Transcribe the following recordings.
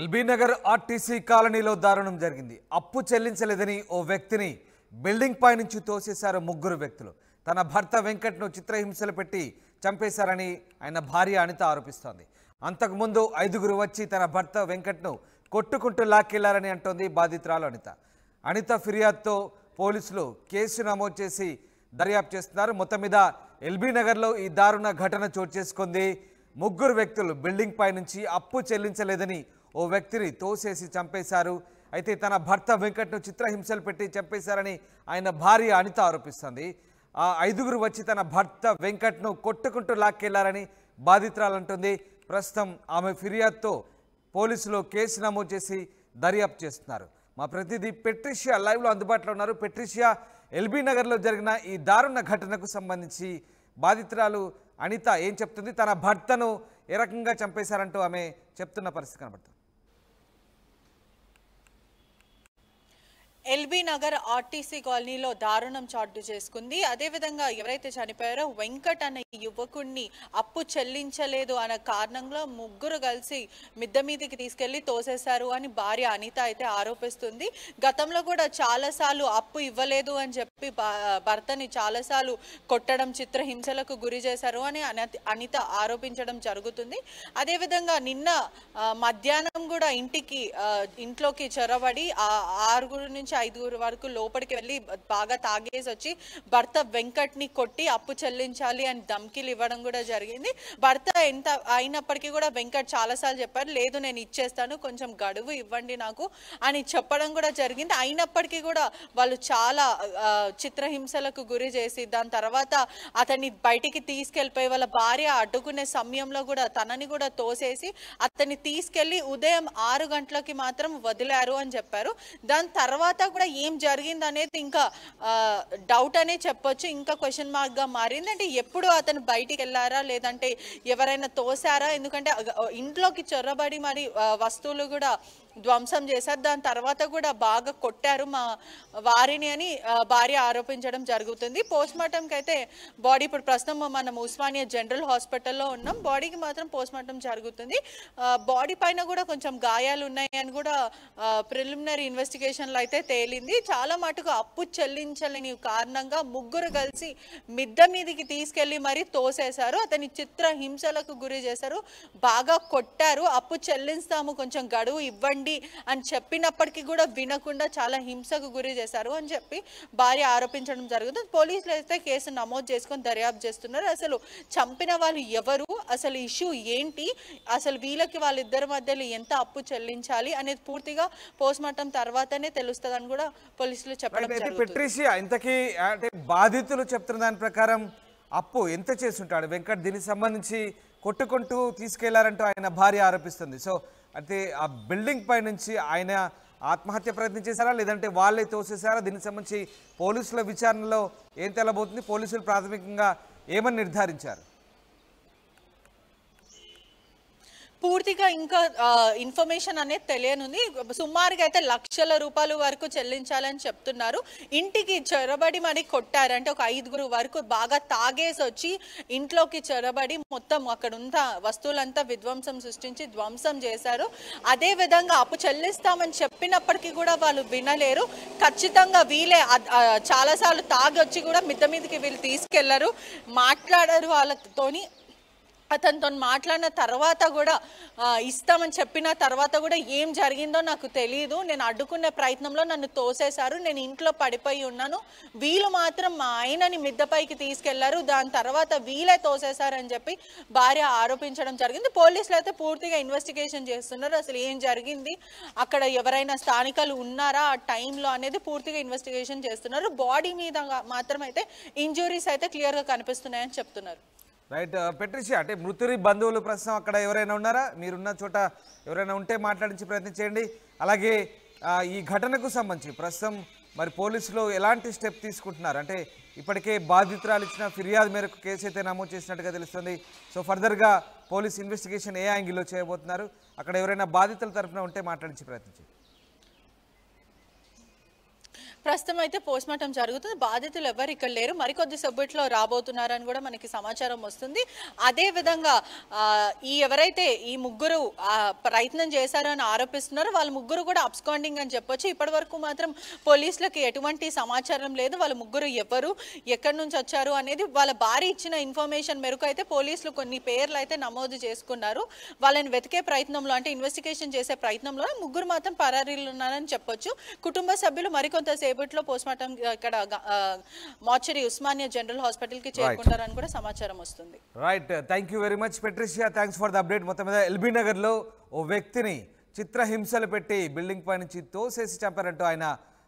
LB Nagar RTC కాలనీలో దారుణం జరిగింది. అప్పు చెల్లించలేదని ఓ వ్యక్తిని బిల్డింగ్ పై నుంచి తోసేశారు ముగ్గురు వ్యక్తులు. తన భర్త వెంకట్ను చిత్రహింసలు పెట్టి చంపేశారని ఆయన భార్య అనిత ఆరోపిస్తోంది. అంతకుముందు ఐదుగురు వచ్చి తన భర్త వెంకట్ను కొట్టుకుంటూ లాక్కెళ్లారని అంటోంది బాధితురాలు అనిత. అనిత ఫిర్యాదుతో పోలీసులు కేసు నమోదు చేసి దర్యాప్తు చేస్తున్నారు. మొత్తం మీద ఎల్బీ నగర్లో ఈ దారుణ ఘటన చోటు చేసుకుంది. ముగ్గురు వ్యక్తులు బిల్డింగ్ పై నుంచి అప్పు చెల్లించలేదని ఓ వ్యక్తిని తోసేసి చంపేశారు. అయితే తన భర్త వెంకట్ను చిత్రహింసలు పెట్టి చంపేశారని ఆయన భార్య అనిత ఆరోపిస్తుంది. ఆ ఐదుగురు వచ్చి తన భర్త వెంకట్ను కొట్టుకుంటూ లాక్కెళ్లారని బాధితురాలు అంటుంది. ప్రస్తుతం ఆమె ఫిర్యాదుతో పోలీసులు కేసు నమోదు చేసి దర్యాప్తు చేస్తున్నారు. మా ప్రతినిధి పెట్రిషియా లైవ్లో అందుబాటులో ఉన్నారు. పెట్రిషియా, ఎల్బీ నగర్లో జరిగిన ఈ దారుణ ఘటనకు సంబంధించి బాధితురాలు అనిత ఏం చెప్తుంది? తన భర్తను ఏ రకంగా చంపేశారంటూ ఆమె చెప్తున్న పరిస్థితి కనబడుతుంది. ఎల్బీ నగర్ ఆర్టీసీ కాలనీలో దారుణం చాటు చేసుకుంది. అదేవిధంగా ఎవరైతే చనిపోయారో వెంకట్ అనే యువకుడిని అప్పు చెల్లించలేదు అనే కారణంలో ముగ్గురు కలిసి మిద్ద మీదకి తీసుకెళ్లి తోసేశారు అని భార్య అనిత అయితే ఆరోపిస్తుంది. గతంలో కూడా చాలాసార్లు అప్పు ఇవ్వలేదు అని చెప్పి భర్తని చాలాసార్లు కొట్టడం, చిత్రహింసలకు గురి చేశారు అని అనిత ఆరోపించడం జరుగుతుంది. అదేవిధంగా నిన్న మధ్యాహ్నం కూడా ఇంట్లోకి చొరబడి 6 నుంచి 5 వరకు లోపలికి వెళ్ళి బాగా తాగేసి వచ్చి భర్త వెంకట్ ని కొట్టి అప్పు చెల్లించాలి అని ధమ్కీలు ఇవ్వడం కూడా జరిగింది. భర్త ఎంత అయినప్పటికీ కూడా వెంకట్ చాలాసార్లు చెప్పారు, లేదు నేను ఇచ్చేస్తాను, కొంచెం గడువు ఇవ్వండి నాకు అని చెప్పడం కూడా జరిగింది. అయినప్పటికీ కూడా వాళ్ళు చాలా చిత్రహింసలకు గురి చేసి దాని తర్వాత అతన్ని బయటికి తీసుకెళ్ళిపోయి వాళ్ళ భార్య అడ్డుకునే సమయంలో కూడా తనని కూడా తోసేసి అతన్ని తీసుకెళ్లి ఉదయం 6 గంటలకి మాత్రం వదిలారు అని చెప్పారు. దాని తర్వాత కూడా ఏం జరిగింది అనేది ఇంకా డౌట్ అనే చెప్పొచ్చు. ఇంకా క్వశ్చన్ మార్క్ గా మారింది. అంటే ఎప్పుడు అతను బయటికి వెళ్ళారా లేదంటే ఎవరైనా తోసారా? ఎందుకంటే ఇంట్లోకి చొరబడి మరి వస్తువులు కూడా ధ్వంసం చేశారు. దాని తర్వాత కూడా బాగా కొట్టారు మా వారిని అని భార్య ఆరోపించడం జరుగుతుంది. పోస్ట్ మార్టంకి అయితే బాడీ ఇప్పుడు ప్రస్తుతం మనం ఉస్మానియా జనరల్ హాస్పిటల్లో ఉన్నాం. బాడీకి మాత్రం పోస్ట్ మార్టం జరుగుతుంది. బాడీ పైన కూడా కొంచెం గాయాలు ఉన్నాయని కూడా ప్రిలిమినరీ ఇన్వెస్టిగేషన్లో అయితే తేలింది. చాలా మటుకు అప్పు చెల్లించలేని కారణంగా ముగ్గురు కలిసి మిద్ద మీదికి తీసుకెళ్లి మరీ తోసేశారు. అతని చిత్ర హింసలకు గురి చేశారు, బాగా కొట్టారు. అప్పు చెల్లిస్తాము, కొంచెం గడువు ఇవ్వండి అని చెప్పినప్పటికీ కూడా వినకుండా చాలా హింసకు గురి చేశారు అని చెప్పి భార్య ఆరోపించడం జరుగుతుంది. పోలీసులు అయితే కేసు నమోదు చేసుకొని దర్యాప్తు చేస్తున్నారు. అసలు చంపిన వాళ్ళు ఎవరు, అసలు ఇష్యూ ఏంటి, అసలు వీళ్ళకి వాళ్ళిద్దరి మధ్యలో ఎంత అప్పు చెల్లించాలి అనేది పూర్తిగా పోస్ట్ మార్టం తర్వాతనే తెలుస్తుందని కూడా పోలీసులు చెప్పడం జరుగుతుంది. పెట్రిషియా, ఇంతకీ అంటే బాధితులు చెప్తున్న దాని ప్రకారం అప్పు ఎంత చేసుంటాడు వెంకట్? దీనికి సంబంధించి కొట్టుకుంటూ తీసుకెళ్లారంటూ ఆయన భార్య ఆరోపిస్తుంది. సో అంటే ఆ బిల్డింగ్ పై నుంచి ఆయన ఆత్మహత్య ప్రయత్నం చేశారా లేదంటే వాళ్ళే తోసేశారా? దీనికి సంబంధించి పోలీసుల విచారణలో ఏం తెలబోతుంది? పోలీసులు ప్రాథమికంగా ఏమని నిర్ధారించారు? పూర్తిగా ఇంకా ఇన్ఫర్మేషన్ అనేది తెలియనుంది. సుమారుగా అయితే లక్షల రూపాయల వరకు చెల్లించాలని చెప్తున్నారు. ఇంటికి చొరబడి మరి కొట్టారు. అంటే ఒక 5 వరకు బాగా తాగేసి వచ్చి ఇంట్లోకి చొరబడి మొత్తం అక్కడ ఉన్న వస్తువులంతా విధ్వంసం సృష్టించి ధ్వంసం చేశారు. అదే విధంగా అప్పు చెల్లిస్తామని చెప్పినప్పటికీ కూడా వాళ్ళు వినలేరు. ఖచ్చితంగా వీళ్ళే చాలాసార్లు తాగొచ్చి కూడా మిద్ద మీదకి వీళ్ళు తీసుకెళ్లారు, మాట్లాడారు వాళ్ళతోని. అతనితో మాట్లాడిన తర్వాత కూడా ఇస్తామని చెప్పిన తర్వాత కూడా ఏం జరిగిందో నాకు తెలియదు, నేను అడ్డుకునే ప్రయత్నంలో నన్ను తోసేశారు, నేను ఇంట్లో పడిపోయి ఉన్నాను, వీళ్ళు మాత్రం మా ఆయనని మిద్దపైకి తీసుకెళ్లారు, దాని తర్వాత వీళ్ళే తోసేశారని చెప్పి భార్య ఆరోపించడం జరిగింది. పోలీసులు అయితే పూర్తిగా ఇన్వెస్టిగేషన్ చేస్తున్నారు. అసలు ఏం జరిగింది, అక్కడ ఎవరైనా స్థానికులు ఉన్నారా ఆ టైంలో అనేది పూర్తిగా ఇన్వెస్టిగేషన్ చేస్తున్నారు. బాడీ మీద మాత్రం అయితే ఇంజురీస్ అయితే క్లియర్గా కనిపిస్తున్నాయని చెప్తున్నారు. రైట్ పెట్రిషియా, అంటే మృతుడి బంధువులు ప్రస్తుతం అక్కడ ఎవరైనా ఉన్నారా? మీరున్న చోట ఎవరైనా ఉంటే మాట్లాడించి ప్రయత్నం చేయండి. అలాగే ఈ ఘటనకు సంబంధించి ప్రస్తుతం మరి పోలీసులు ఎలాంటి స్టెప్ తీసుకుంటున్నారు? అంటే ఇప్పటికే బాధితురాలు ఇచ్చిన ఫిర్యాదు మేరకు కేసు అయితే నమోదు చేసినట్టుగా తెలుస్తుంది. సో ఫర్దర్గా పోలీస్ ఇన్వెస్టిగేషన్ ఏ యాంగిల్లో చేయబోతున్నారు? అక్కడ ఎవరైనా బాధితుల తరఫున ఉంటే మాట్లాడించి ప్రయత్నించండి. ప్రస్తుతం అయితే పోస్ట్ మార్టం జరుగుతుంది. బాధితులు ఎవరు ఇక్కడ లేరు, మరికొద్ది సేపట్లో రాబోతున్నారని కూడా మనకి సమాచారం వస్తుంది. అదే విధంగా ఎవరైతే ఈ ముగ్గురు ప్రయత్నం చేశారో అని ఆరోపిస్తున్నారో వాళ్ళ ముగ్గురు కూడా అబ్స్కాండింగ్ అని చెప్పొచ్చు. ఇప్పటి వరకు మాత్రం పోలీసులకు ఎటువంటి సమాచారం లేదు. వాళ్ళ ముగ్గురు ఎవరు, ఎక్కడి నుంచి వచ్చారు అనేది వాళ్ళ భార్య ఇచ్చిన ఇన్ఫర్మేషన్ మేరకు అయితే పోలీసులు కొన్ని పేర్లు అయితే నమోదు చేసుకున్నారు. వాళ్ళని వెతికే ప్రయత్నంలో, అంటే ఇన్వెస్టిగేషన్ చేసే ప్రయత్నంలో ముగ్గురు మాత్రం పరారీలు ఉన్నారని చెప్పొచ్చు. కుటుంబ సభ్యులు మరికొంత సేపట్లో పోస్ట్ మార్టం ఇక్కడ మార్చరీ ఉస్మానియా జనరల్ హాస్పిటల్ కి చేరుకుంటారని కూడా సమాచారం వస్తుంది. Right, thank you very much Patricia, thanks for the update. మొత్తం మీద ఎల్బీ నగర్ లో ఓ వ్యక్తిని చిత్రహింసలు పెట్టి బిల్డింగ్ పై నుంచి తోసేసి చంపారంటూ ఆయన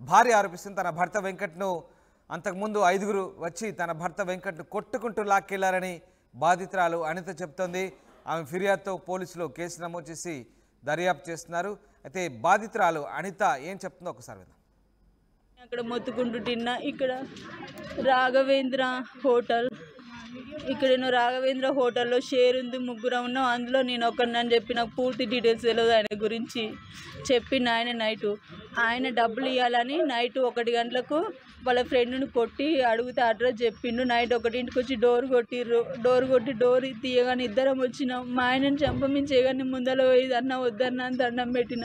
భార్య ఆరోపిస్తుంది. తన భర్త వెంకట్ను అంతకుముందు 5గురు వచ్చి తన భర్త వెంకట్ను కొట్టుకుంటూ లాక్కెళ్లారని బాధితురాలు అనిత చెప్తోంది. ఆమె ఫిర్యాదుతో పోలీసులు కేసు నమోదు చేసి దర్యాప్తు చేస్తున్నారు. అయితే బాధితురాలు అనిత ఏం చెప్తుందో ఒకసారి విందాం. అక్కడ మొత్తుకుంటూ తిన్నా. ఇక్కడ రాఘవేంద్ర హోటల్, ఇక్కడ నేను రాఘవేంద్ర హోటల్లో షేర్ ఉంది, ముగ్గురు ఉన్నాం. అందులో నేను ఒకరిని చెప్పి నాకు పూర్తి డీటెయిల్స్ తెలియదు ఆయన గురించి. చెప్పిండు ఆయన డబ్బులు ఇవ్వాలని నైట్ 1 గంటలకు వాళ్ళ ఫ్రెండ్ని కొట్టి అడిగితే అడ్రస్ చెప్పిండు. నైట్ 1ంటికి వచ్చి డోర్ కొట్టిర్రు. డోర్ తీయగానే ఇద్దరం వచ్చినాం. మా ఆయనని చంపమించేగానే ముందర పోయి అన్న వద్దన్న అని దండం పెట్టిన.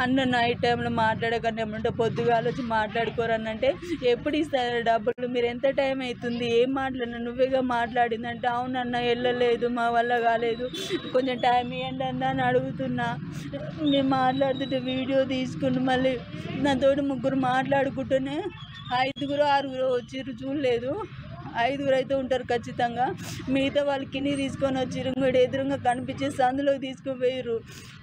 అన్న నైట్ టైంలో మాట్లాడకండి ఏమంటే పొద్దుగాలు వచ్చి మాట్లాడుకోరనంటే ఎప్పుడు ఇస్తారు డబ్బులు, మీరు ఎంత టైం అవుతుంది, ఏం మాట్లాడినా నువ్వేగా మాట్లాడిందంటే అవునన్న వెళ్ళలేదు, మా వల్ల కాలేదు, కొంచెం టైం ఇవ్వండి అన్న అని అడుగుతున్నా. నేను మాట్లాడుతుంటే వీడియో తీసుకుని మళ్ళీ నాతోటి ముగ్గురు మాట్లాడుకుంటూనే 5గురు 6గురు వచ్చిర్రు, చూడలేదు. 5గురు అయితే ఉంటారు ఖచ్చితంగా. మిగతా వాళ్ళు కిందికి తీసుకొని వచ్చిర్రు. మీరు ఎదురుగా కనిపించేసి అందులోకి తీసుకుపోయారు.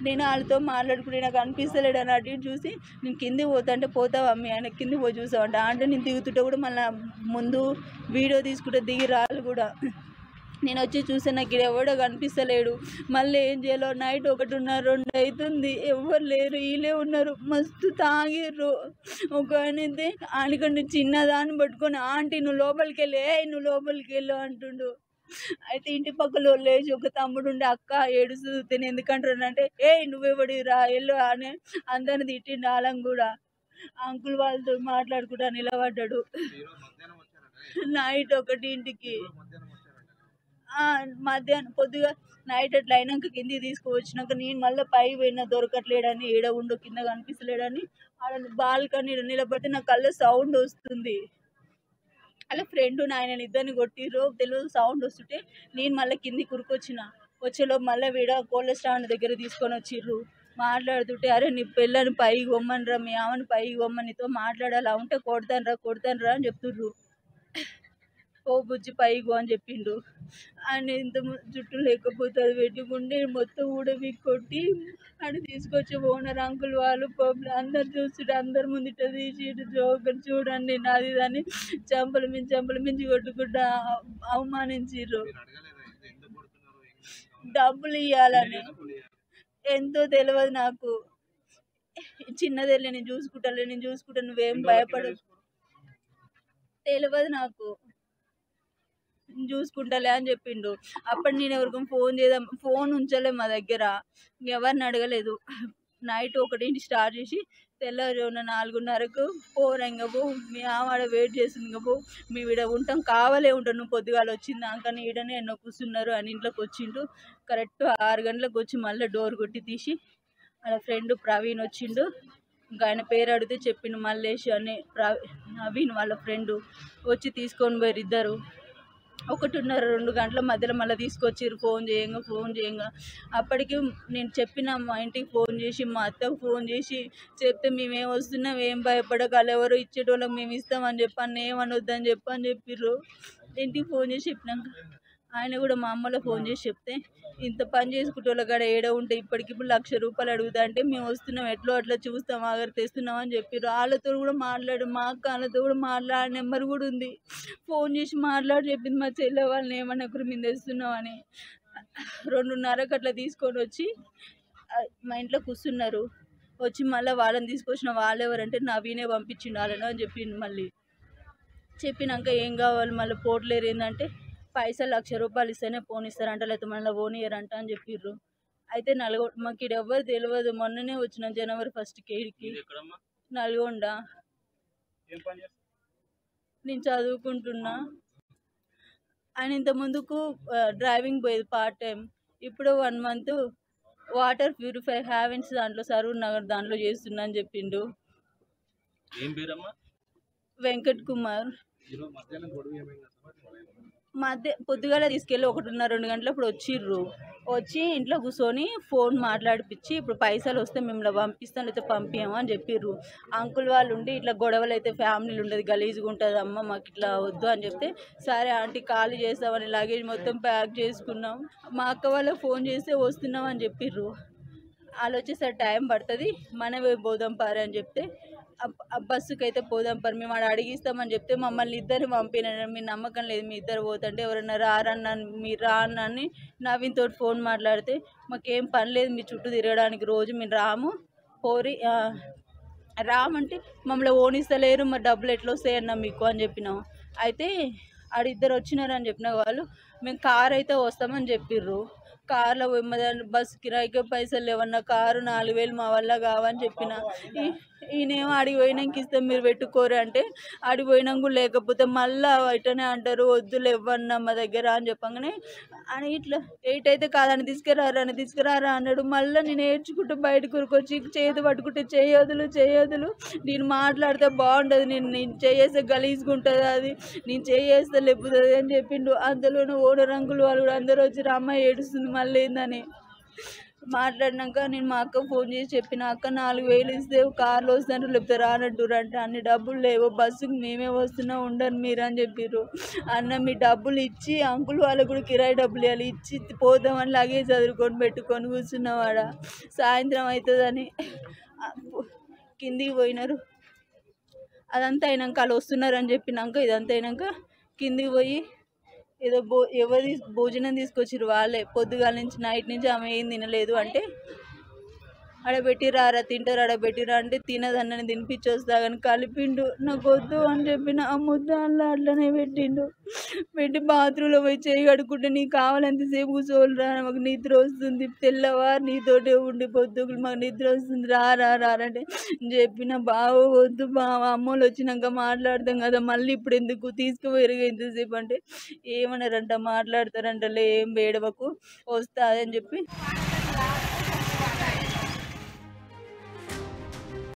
నేను వాళ్ళతో మాట్లాడుకుంటే నాకు అనిపిస్తలేడు అని అటు చూసి నేను కిందికి పోతా అంటే పోతావా మీ ఆయన కిందికి పోయి చూసావంటే అంటే నేను దిగుతుంటే కూడా మళ్ళీ ముందు వీడియో తీసుకుంటే దిగి రాళ్ళు కూడా. నేను వచ్చి చూస్తే నాకు ఇక్కడ ఎవడో కనిపిస్తలేడు. మళ్ళీ ఏం చేయాలో నైట్ 1:30, 2 అవుతుంది, ఎవరు లేరు, వీళ్ళే ఉన్నారు. మస్తు తాగిర్రు. ఒక ఆయనైతే ఆయనకంటే చిన్నదాన్ని పట్టుకొని ఆంటీ నువ్వు లోపలికి వెళ్ళు అంటుండు. అయితే ఇంటి పక్కలో లేచి ఒక తమ్ముడు ఉండే అక్క ఏడుస్తుంది ఎందుకంటారంటే నువ్వెవడిరా వెళ్ళు అని అందరిని తిట్టిండు. ఆలం కూడా అంకుల్ వాళ్ళతో మాట్లాడుకుంటా నిలబడ్డాడు. నైట్ 1ంటికి మధ్యాహ్నం పొద్దుగా నైట్ అట్లా అయినాక కిందికి తీసుకువచ్చినాక నేను మళ్ళీ పైకి పోయినా దొరకట్లేడని, ఏడ ఉండు కింద కనిపిస్తలేడని ఆడ బాల్కనీ నిలబడితే నా కళ్ళ సౌండ్ వస్తుంది. అలా ఫ్రెండ్ ఆయన ఇద్దరిని కొట్టిర్రు తెలియదు, సౌండ్ వస్తుంటే నేను మళ్ళీ కిందికి కురుకొచ్చిన. వచ్చేలో మళ్ళీ వీడ కోళ్ళ స్టాండ్ దగ్గర తీసుకొని వచ్చిర్రు. మాట్లాడుతుంటే అరే నీ పిల్లని పైకి పొమ్మనిరా, మీ ఆమెను పైకి పొమ్మని, నీతో మాట్లాడాలి ఉంటే కొడతానరా అని చెప్తుర్రు. ఓ బుజ్జి పైకి అని చెప్పిండు. ఆయన ఇంత జుట్టు లేకపోతే అది పెట్టుకుంటే మొత్తం ఊడవి కొట్టి అని తీసుకొచ్చి ఓనర్ అంకుల్ వాళ్ళు పబ్లిక్ అందరు చూస్తుంటే అందరు ముందుట తీసి జోకర్ చూడండి నాది దాన్ని చంపల మించి కొట్టుకుంటా అవమానించిర్రు. డబ్బులు ఇవ్వాలని ఎంతో తెలియదు నాకు. చిన్నదేలే నేను చూసుకుంటా నువ్వేం భయపడు తెలియదు నాకు, చూసుకుంటాలే అని చెప్పిండు. అప్పుడు నేను ఎవరికి ఫోన్ చేద్దాం, ఫోన్ ఉంచలే మా దగ్గర, ఎవరిని అడగలేదు. నైట్ 1ంటికి స్టార్ట్ చేసి తెల్లవారున 4:30కు పోరంగబో మీ ఆవిడ వెయిట్ చేస్తుంది పో, మీ ఈడ ఉంటాం కావాలే ఉంటాం, నువ్వు పొద్దుగాల వచ్చిందా కానీ ఈడనే ఎన్నో కూర్చున్నారు అని ఇంట్లోకి వచ్చిండు. కరెక్ట్ 6 గంటలకు వచ్చి మళ్ళీ డోర్ కొట్టి తీసి వాళ్ళ ఫ్రెండ్ ప్రవీణ్ వచ్చిండు. ఇంకా ఆయన పేరు అడిగితే చెప్పిండు మల్లేష్ అని. నవీన్ వాళ్ళ ఫ్రెండు వచ్చి తీసుకొని పోయారు ఇద్దరు. 1:30, 2 గంటల మధ్యలో మళ్ళీ తీసుకొచ్చిర్రు ఫోన్ చేయంగా. అప్పటికి నేను చెప్పిన మా ఇంటికి ఫోన్ చేసి మా అత్తకు ఫోన్ చేసి చెప్తే మేమేం వస్తున్నాం ఏం భయపడకాలి, ఎవరో ఇచ్చేటోళ్ళకి మేము ఇస్తామని చెప్పాను, ఏమనొద్దని చెప్పిర్రు. ఇంటికి ఫోన్ చేసి చెప్పినాక ఆయన కూడా మా అమ్మలో ఫోన్ చేసి చెప్తే ఇంత పని చేసుకుంటే కాడ ఏడ ఉంటే ఇప్పటికిప్పుడు ₹1,00,000 అడుగుతా అంటే మేము వస్తున్నాం ఎట్లో అట్లా చూస్తాం ఆగరు తెస్తున్నాం అని చెప్పారు. వాళ్ళతో కూడా మా అక్క వాళ్ళతో కూడా మాట్లాడే నెంబర్ కూడా ఉంది. ఫోన్ చేసి మాట్లాడి చెప్పింది మా చెల్లె వాళ్ళని ఏమన్నా మేము తెస్తున్నాం అని. 2:30కి అట్లా తీసుకొని వచ్చి మా ఇంట్లో కూర్చున్నారు. వచ్చి మళ్ళీ వాళ్ళని తీసుకొచ్చిన వాళ్ళెవరంటే నవీనే పంపించిండు వాళ్ళని అని చెప్పిండు. మళ్ళీ చెప్పినాక ఏం కావాలి మళ్ళీ పోట్లేరు ఏంటంటే పైసలు ₹1,00,000 ఇస్తేనే ఫోన్ ఇస్తారంట, లేకపోతే మళ్ళీ ఫోన్ ఇయ్యరంట అని చెప్పిర్రు. అయితే మాకు ఇక్కడ ఎవరు తెలియదు, మొన్ననే వచ్చినాం జనవరి 1కి ఇడికి నల్గొండ. నేను చదువుకుంటున్నా. ఆయన ఇంత ముందుకు డ్రైవింగ్ పోయేది పార్ట్ టైం. ఇప్పుడు 1 మంత్ వాటర్ ప్యూరిఫై హ్యావెన్స్ దాంట్లో సరూర్ నగర్ దాంట్లో చేస్తున్నా అని చెప్పిండు. వెంకట్ కుమార్. పొద్దుగాల తీసుకెళ్ళి 1:30-2 గంటలప్పుడు వచ్చిర్రు. వచ్చి ఇంట్లో కూర్చొని ఫోన్ మాట్లాడిపించి ఇప్పుడు పైసలు వస్తే మిమ్మల్ని పంపిస్తాను లేకపోతే పంపించాము అని చెప్పిర్రు. అంకుల్ వాళ్ళు ఉండి ఇట్లా గొడవలు అయితే ఫ్యామిలీలు ఉండదు, గలీజ్గా ఉంటుంది అమ్మ, మాకు ఇట్లా వద్దు అని చెప్తే సరే ఆంటీ ఖాళీ చేస్తామని లగేజ్ మొత్తం ప్యాక్ చేసుకున్నాం. మా అక్క వాళ్ళకి ఫోన్ చేస్తే వస్తున్నాం అని చెప్పిర్రు. వాళ్ళు వచ్చేసరి టైం పడుతుంది, మనమే పోదాం పారే అని చెప్తే బస్సుకి అయితే పోదాం పర్ మేము ఆడ అడిగిస్తామని చెప్తే మమ్మల్ని ఇద్దరిని పంపిన మీ నమ్మకం లేదు మీ ఇద్దరు పోతుంటే ఎవరైనా రారన్న మీరు రానని నవీన్తో ఫోన్ మాట్లాడితే మాకేం పని లేదు మీ చుట్టూ తిరగడానికి, రోజు మేము రాము పోరి రామంటే మమ్మల్ని ఓనిస్తలేరు, మరి డబ్బులు ఎట్లా వస్తాయన్నా మీకు అని చెప్పినాం. అయితే ఆడిద్దరు వచ్చినారని చెప్పిన వాళ్ళు మేము కార్ అయితే వస్తామని చెప్పిర్రు. కార్లో బస్సు కిరాయికి పైసలు లేవన్నా, కారు 4,000 మా వల్ల కావని చెప్పిన. ఈయనేమో ఆడికి పోయినాక ఇస్తాం మీరు పెట్టుకోరు అంటే ఆడికి పోయినాక లేకపోతే మళ్ళీ ఇటనే అంటారు వద్దులు ఇవ్వన్నా మా దగ్గర అని చెప్పగానే అని ఇట్లా ఎయిట్ కాదని తీసుకురారా అన్నాడు. మళ్ళీ నేను ఏడ్చుకుంటూ బయటకు ఉరికొచ్చి చేతి పట్టుకుంటే చేయొదులు నేను మాట్లాడితే బాగుండదు, నేను చేయేస్తే గలీజ్గా ఉంటుంది, అది నేను చేయేస్తే లేపుతుంది అని చెప్పిండు. అందులోనూ ఓనర్ అంకుల్ వాళ్ళు కూడా అందరూ వచ్చి అమ్మాయి ఏడుస్తుంది మళ్ళీ ఏందని మాట్లాడినాక నేను మా అక్క ఫోన్ చేసి చెప్పిన, అక్క 4,000 ఇస్తే కార్లో వస్తాను లేకపోతే రానట్టురు అంటే అన్ని డబ్బులు లేవు, బస్సుకు మేమే వస్తున్నా ఉండను మీరు అని చెప్పారు. అన్న మీ డబ్బులు ఇచ్చి అంకుల్ వాళ్ళకు కూడా కిరాయి డబ్బులు ఇవ్వాలి, ఇచ్చి పోదామని లగేజ్ చదువుకొని పెట్టుకొని కూర్చున్నవాడ. సాయంత్రం అవుతుందని కిందికి పోయినారు. అదంతా అయినాక వాళ్ళు వస్తున్నారని చెప్పినాక ఇదంతా అయినాక కిందికి పోయి ఏదో ఎవరి భోజనం తీసుకొచ్చిర్రు వాళ్ళే. పొద్దుగాల నుంచి నైట్ నుంచి ఆమె ఏం తినలేదు అంటే ఆడబెట్టిరారా తింటారు ఆడబెట్టిరా అంటే తినదన్నని తినిపించి వస్తా కానీ కలిపిండు. నాకు వద్దు అని చెప్పిన ఆ ముద్ద అట్లనే పెట్టి బాత్రూంలో పోయి చేయి కడుక్కుంటే నీకు కావాలంతసేపు కూర్చోరా, మాకు నిద్ర వస్తుంది, తెల్లవారు నీతోటే ఉండి పొద్దుకులు మాకు నిద్ర వస్తుంది రారంటే చెప్పిన. బావ వద్దు బావ, అమ్మోళ్ళు వచ్చినాక మాట్లాడతాం కదా, మళ్ళీ ఇప్పుడు ఎందుకు తీసుకుపోయారు ఎంతసేపు అంటే ఏమన్నారంట మాట్లాడతారంటలే ఏం వేడవకు వస్తా అని చెప్పి